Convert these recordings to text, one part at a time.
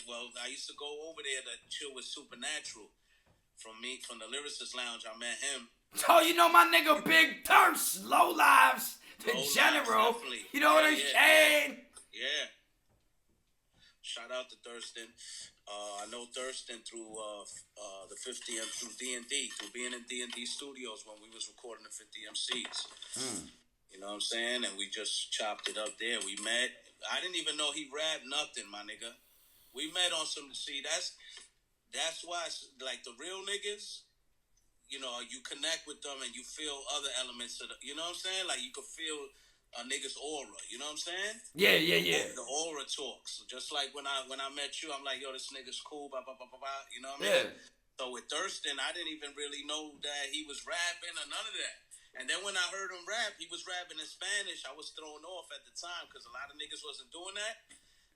well, I used to go over there to chill with Supernatural. From the Lyricist Lounge, I met him. Oh, you know my nigga Big Thirst, Low Lives, the Low General. Lives, definitely. You know what I'm saying? Yeah. Shout out to Thirstin. I know Thirstin through the 50 through D&D, through being in D&D Studios when we was recording the 50 MCs. You know what I'm saying? And we just chopped it up there. We met. I didn't even know he rapped nothing, my nigga. We met on some. See, that's why, like, the real niggas, you know, you connect with them and you feel other elements of the, you know what I'm saying? Like, you could feel a nigga's aura, you know what I'm saying? Yeah. The aura talks. Just like when I met you, I'm like, yo, this nigga's cool, blah, blah, blah, blah, blah, you know what I mean? So with Thirstin, I didn't even really know that he was rapping or none of that. And then when I heard him rap, he was rapping in Spanish. I was thrown off at the time because a lot of niggas wasn't doing that.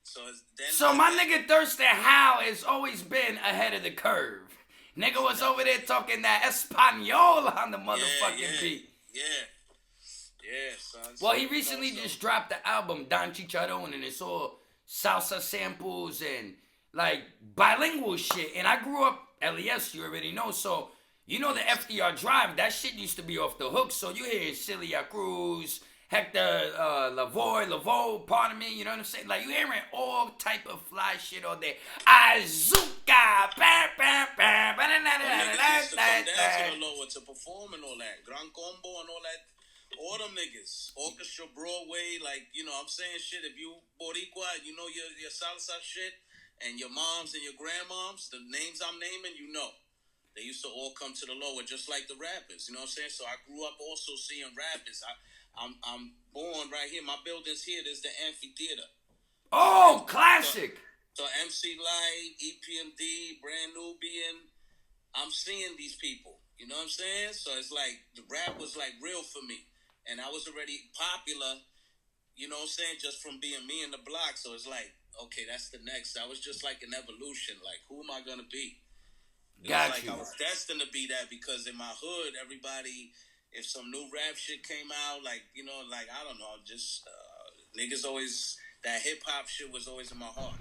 So my nigga Thirstin Howl has always been ahead of the curve. Nigga was over there talking that Espanol on the motherfucking beat. Yeah, son. Well, he recently just dropped the album Don Chicharron, and it's all salsa samples and like bilingual shit. And I grew up LES, you already know. So you know the FDR Drive, that shit used to be off the hook. So you hear Celia Cruz, Hector Lavoe, pardon me, you know what I'm saying? Like, you hearing all type of fly shit all day. Azúcar, bam, bam, bam, niggas used to come down to the lower to perform and all that. Gran Combo and all that. All them niggas. Orchestra, Broadway, like, you know, I'm saying shit. If you Boricua, you know your salsa shit, and your moms and your grandmoms, the names I'm naming, you know. They used to all come to the lower just like the rappers, you know what I'm saying? So I grew up also seeing rappers. I'm born right here. My building's here. There's the amphitheater. Oh, classic. So MC Light, EPMD, Brand Nubian. I'm seeing these people. You know what I'm saying? So it's like the rap was like real for me. And I was already popular, you know what I'm saying, just from being me in the block. So it's like, okay, that's the next. I was just like an evolution. Like, who am I going to be? I was destined to be that because in my hood, everybody, if some new rap shit came out, like, you know, like, I don't know, just niggas always, that hip-hop shit was always in my heart.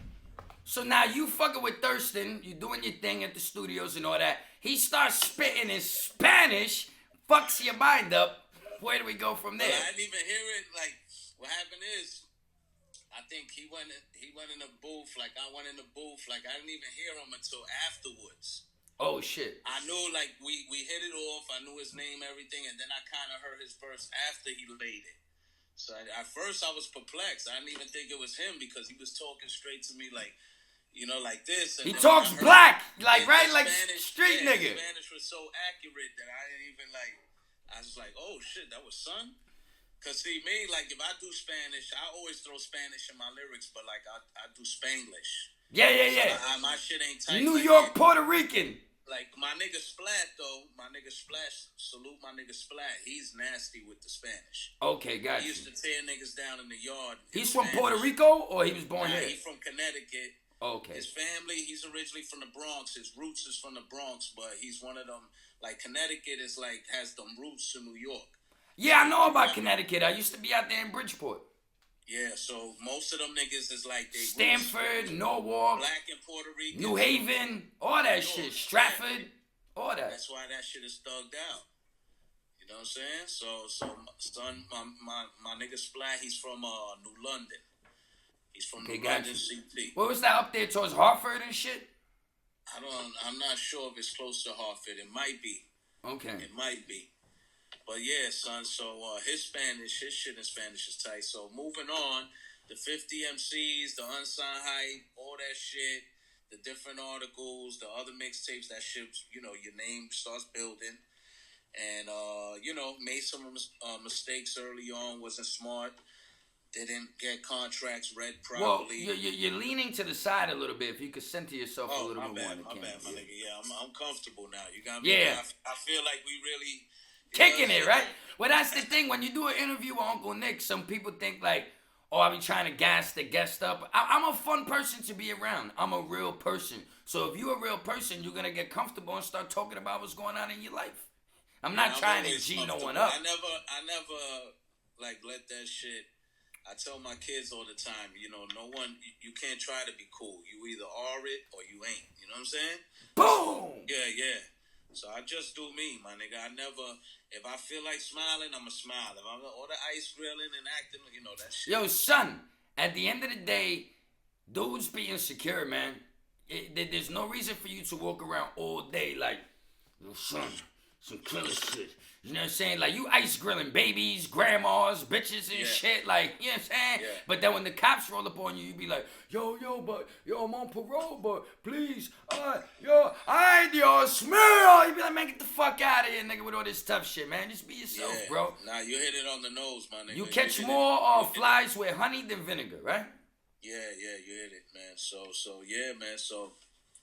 So now you fucking with Thirstin, you doing your thing at the studios and all that. He starts spitting in Spanish, fucks your mind up. Where do we go from there? Well, I didn't even hear it. Like, what happened is, I think he went in the booth, like I went in the booth, like I didn't even hear him until afterwards. Oh, shit. I knew, like, we hit it off. I knew his name, everything, and then I kind of heard his verse after he laid it. So at first I was perplexed. I didn't even think it was him because he was talking straight to me like, you know, like this. And he talks black, like, right, like Spanish, street nigga. Spanish was so accurate that I didn't even, like, I was like, oh, shit, that was son? Because, see, me, like, if I do Spanish, I always throw Spanish in my lyrics, but, like, I do Spanglish. Yeah. So my shit ain't tight. New York, Puerto Rican. Like, my nigga Splat, though, salute my nigga Splat. He's nasty with the Spanish. Okay, gotcha. He used to tear niggas down in the yard. He's from Puerto Rico, or he was born here? He's from Connecticut. Okay. His family, he's originally from the Bronx. His roots is from the Bronx, but he's one of them, like, Connecticut is, like, has them roots to New York. Yeah, I know about Connecticut. I used to be out there in Bridgeport. Yeah, so most of them niggas is like they Stanford, Norwalk, Black and Puerto Rican, New Haven, all that shit. Stratford, all that. That's why that shit is thugged out. You know what I'm saying? So son, my nigga Splat, he's from New London. He's from New London CT. What was that up there towards Hartford and shit? I'm not sure if it's close to Hartford. It might be. Okay. It might be. But yeah, son, so his shit in Spanish is tight. So moving on, the 50 MCs, the unsigned hype, all that shit, the different articles, the other mixtapes, that shit, you know, your name starts building. And, you know, made some mistakes early on, wasn't smart, didn't get contracts read properly. Well, you're leaning to the side a little bit. If you could center yourself a little bit more. My bad, my nigga. Yeah, I'm comfortable now. You got me? Yeah. I feel like we really... Kicking it, right? Well, that's the thing. When you do an interview with Uncle Nick, some people think like, oh, I be trying to gas the guest up. I'm a fun person to be around. I'm a real person. So if you're a real person, you're going to get comfortable and start talking about what's going on in your life. I'm not trying to G no one up. I never, like, let that shit... I tell my kids all the time, you know, no one, you can't try to be cool. You either are it or you ain't. You know what I'm saying? Boom! So, yeah. So I just do me, my nigga. I never, if I feel like smiling, I'ma smile. If I'm all the ice grilling and acting, you know, that shit. Yo, son, at the end of the day, dudes be insecure, man. There's no reason for you to walk around all day like, yo, son, some killer shit. You know what I'm saying? Like, you ice grilling babies, grandmas, bitches and shit. Like, you know what I'm saying? Yeah. But then when the cops roll up on you, you be like, yo, I'm on parole, but please, yo, smell. You be like, man, get the fuck out of here, nigga, with all this tough shit, man. Just be yourself, bro. Nah, you hit it on the nose, my nigga. You catch more flies with honey than vinegar, right? Yeah, you hit it, man. So yeah, man. So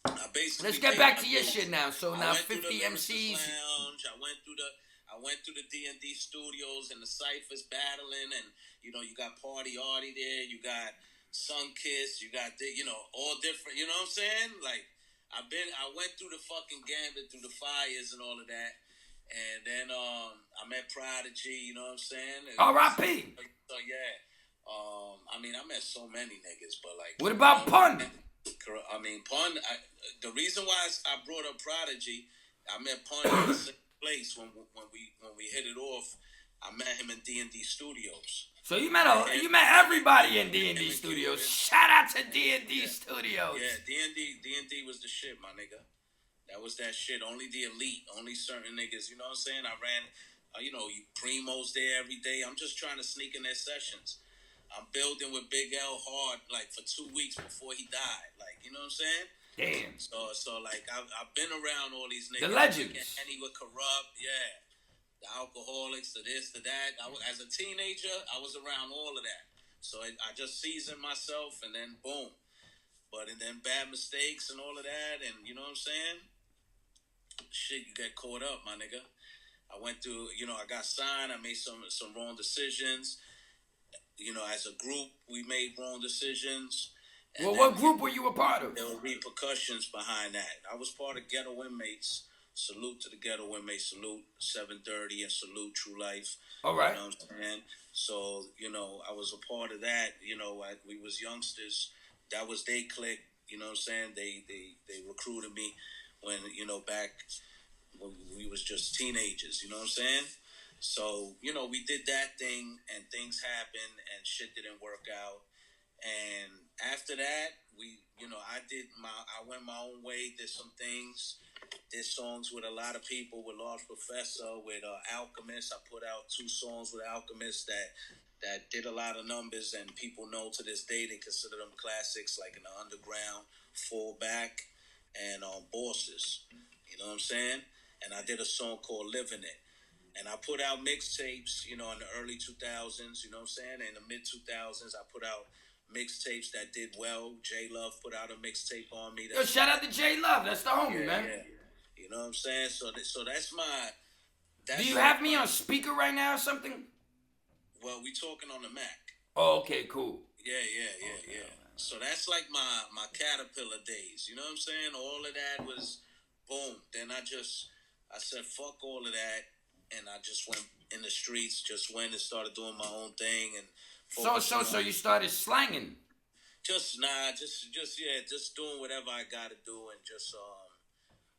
I basically let's get back to your shit now. So now 50 MCs. Lounge. I went through the D&D studios and the ciphers battling, and you know, you got Party Artie there, you got Sunkiss, you got all different. You know what I'm saying? Like I went through the fucking gambit, through the fires and all of that, and then I met Prodigy. You know what I'm saying? R.I.P. So yeah. I mean, I met so many niggas, but like, what about Pun? I mean, Pun. The reason why I brought up Prodigy, I met Pun in the same place when we hit it off. I met him in D&D Studios. So you met everybody in D&D Studios. Shout out to D&D Studios. Yeah, D&D was the shit, my nigga. That was that shit. Only the elite, only certain niggas. You know what I'm saying? I ran, Primo's there every day. I'm just trying to sneak in their sessions. I'm building with Big L hard, like, for 2 weeks before he died. Like, you know what I'm saying? Damn. So like, I've been around all these niggas. The legends. And he would corrupt, yeah. The alcoholics, the this, the that. As a teenager, I was around all of that. So I just seasoned myself, and then boom. And then bad mistakes and all of that, and you know what I'm saying? Shit, you get caught up, my nigga. I went through, I got signed. I made some wrong decisions. As a group, we made wrong decisions. Well, what group were you a part of? There were repercussions behind that. I was part of Ghetto Inmates. Salute to the Ghetto Inmates. Salute 730 and salute True Life. All right. You know what I'm saying? So, I was a part of that. We was youngsters. That was they clique. You know what I'm saying? They recruited me when, back when we was just teenagers. You know what I'm saying? So, we did that thing, and things happened, and shit didn't work out. And after that, I went my own way, did some things, did songs with a lot of people, with Large Professor, with Alchemist. I put out 2 songs with Alchemist that did a lot of numbers, and people know to this day, they consider them classics, like In the Underground, Fall Back, and Bosses. You know what I'm saying? And I did a song called Living It. And I put out mixtapes, in the early 2000s, you know what I'm saying? In the mid-2000s, I put out mixtapes that did well. J Love put out a mixtape on me. Yo, shout out to J Love. That's the homie, man. Yeah. You know what I'm saying? So that's my... Do you have me on speaker right now or something? Well, we talking on the Mac. Oh, okay, cool. Yeah. So that's like my Caterpillar days. You know what I'm saying? All of that was boom. Then I said, fuck all of that. And I just went in the streets, just went and started doing my own thing. And so you started slanging? Just doing whatever I got to do, and just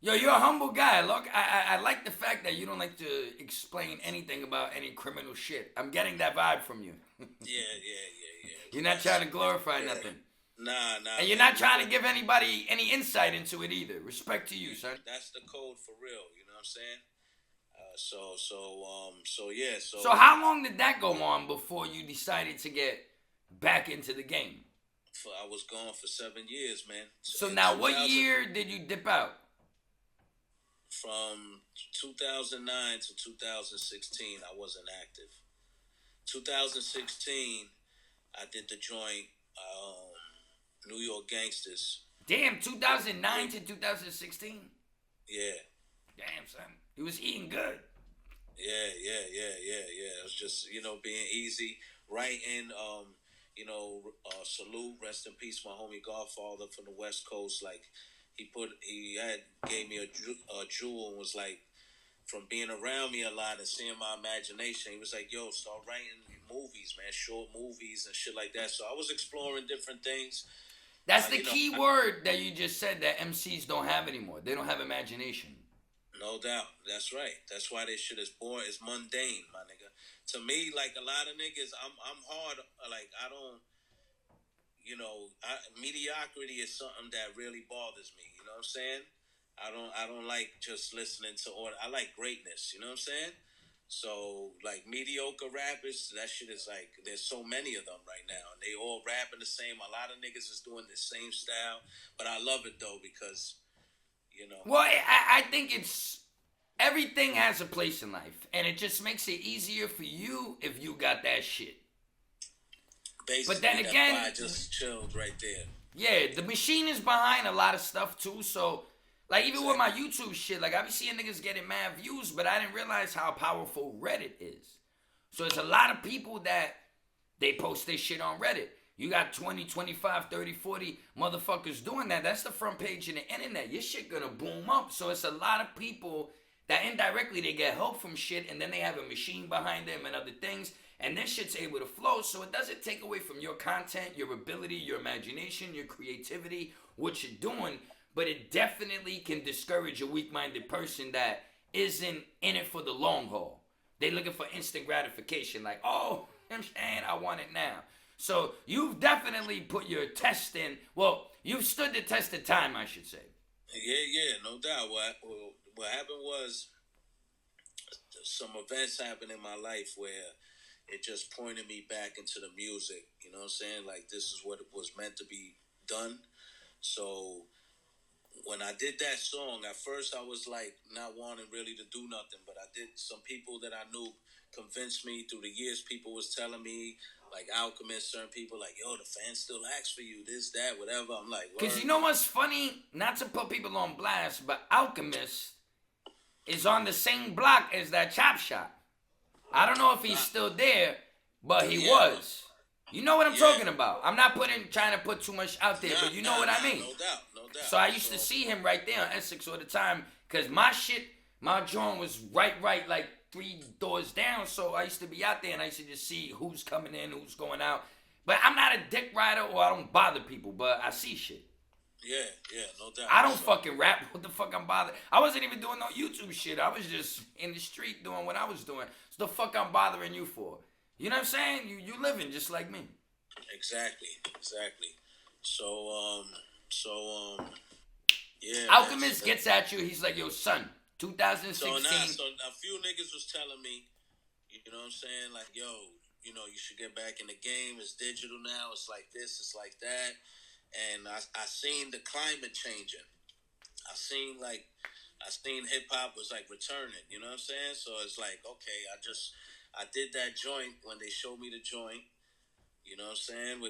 Yo, you're a humble guy. Look, I like the fact that you don't like to explain anything about any criminal shit. I'm getting that vibe from you. Yeah. You're not trying to glorify nothing. Nah. And you're not trying to give anybody any insight into it either. Respect to you, son. That's the code for real. You know what I'm saying? Yeah. So how long did that go on before you decided to get back into the game? I was gone for 7 years, man. So now, what year did you dip out? From 2009 to 2016, I wasn't active. 2016, I did the joint New York Gangsters. Damn, 2009 to 2016? Yeah. Damn, son. He was eating good. Yeah. It was just, being easy. Writing, salute, rest in peace, my homie Godfather from the West Coast. Like, he gave me a jewel, and was like, from being around me a lot and seeing my imagination, he was like, yo, start writing, movies, man, short movies and shit like that. So I was exploring different things. That's the You know, key word that you just said that MCs don't have anymore. They don't have imagination. no doubt. That's right. That's why this shit is boring. It's mundane, my nigga. To me, like a lot of niggas, I'm hard. Like I don't, mediocrity is something that really bothers me. You know what I'm saying? I don't like just listening to order. I like greatness. You know what I'm saying? So like mediocre rappers, that shit is like there's so many of them right now, and they all rapping the same. A lot of niggas is doing the same style, but I love it though because you know, Well, I think it's everything has a place in life, and it just makes it easier for you if you got that shit. basically But then that again, vibe just chilled right there. yeah, the machine is behind a lot of stuff too. So, like even with my YouTube shit, like I be seeing niggas getting mad views, but I didn't realize how powerful Reddit is. So it's a lot of people that they post their shit on Reddit. You got 20, 25, 30, 40 motherfuckers doing that. That's the front page of the internet. Your shit gonna boom up. So it's a lot of people that indirectly they get help from shit, and then they have a machine behind them and other things, and this shit's able to flow. So it doesn't take away from your content, your ability, your imagination, your creativity, what you're doing, but it definitely can discourage a weak-minded person that isn't in it for the long haul. They looking for instant gratification, like, oh, I'm saying I want it now. So you've definitely put your test in. Well, you've stood the test of time, I should say. Yeah, no doubt. What happened was some events happened in my life where it just pointed me back into the music. You know what I'm saying? Like this is what it was meant to be done. So when I did that song, at first I was like not wanting really to do nothing, but I did. Some people that I knew convinced me through the years. People was telling me, like Alchemist, certain people like, yo, the fans still ask for you, this, that, whatever. I'm like, Because word. you know what's funny? Not to put people on blast, but Alchemist is on the same block as that Chop Shop. I don't know if he's still there, but he was. You know what I'm talking about. I'm not trying to put too much out there, but you know what I mean. No doubt, no doubt. So I used to see him right there on Essex all the time, because my shit, my joint was right, like 3 doors down. So I used to be out there and I used to just see who's coming in, who's going out. But I'm not a dick rider or I don't bother people, but I see shit. Yeah, no doubt. I don't fucking rap. What the fuck I'm bothered? I wasn't even doing no YouTube shit. I was just in the street doing what I was doing. So the fuck I'm bothering you for? You know what I'm saying? You living just like me. Exactly. So yeah. Alchemist gets at you. He's like, yo, son, 2016. So a few niggas was telling me, you know what I'm saying? Like, yo, you should get back in the game. It's digital now. It's like this. It's like that. And I seen the climate changing. I seen hip hop was like returning. You know what I'm saying? So it's like, okay, I did that joint when they showed me the joint. You know what I'm saying?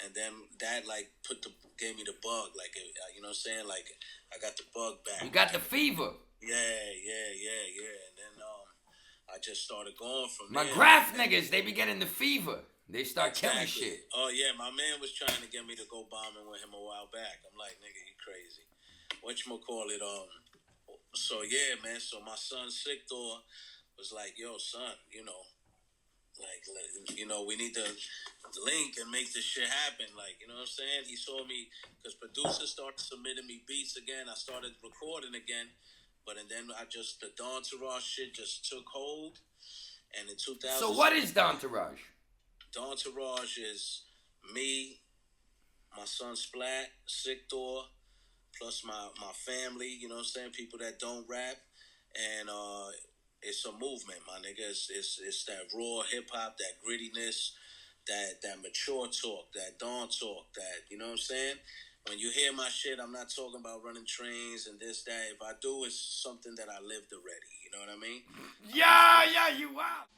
And then that like gave me the bug. Like, you know what I'm saying? Like, I got the bug back. You got the fever. Yeah. And then I just started going from My there. graph niggas, they be getting the fever. They start killing shit. Oh yeah, my man was trying to get me to go bombing with him a while back. I'm like, nigga, you crazy. Whatchamacallit, so yeah, man. So my son Siktor was like, yo, son, like, we need to link and make this shit happen. Like, you know what I'm saying? He saw me because producers started submitting me beats again. I started recording again, and then the Dawn Entourage shit just took hold. And in 2000. So what is Dawn Entourage? Dawn Entourage is me, my son Splat, Siktor, plus my family, you know what I'm saying? People that don't rap. And it's a movement, my nigga. It's that raw hip hop, that grittiness, that mature talk, that Dawn talk, that, you know what I'm saying? When you hear my shit, I'm not talking about running trains and this, that. If I do, it's something that I lived already. You know what I mean? Yeah, you out.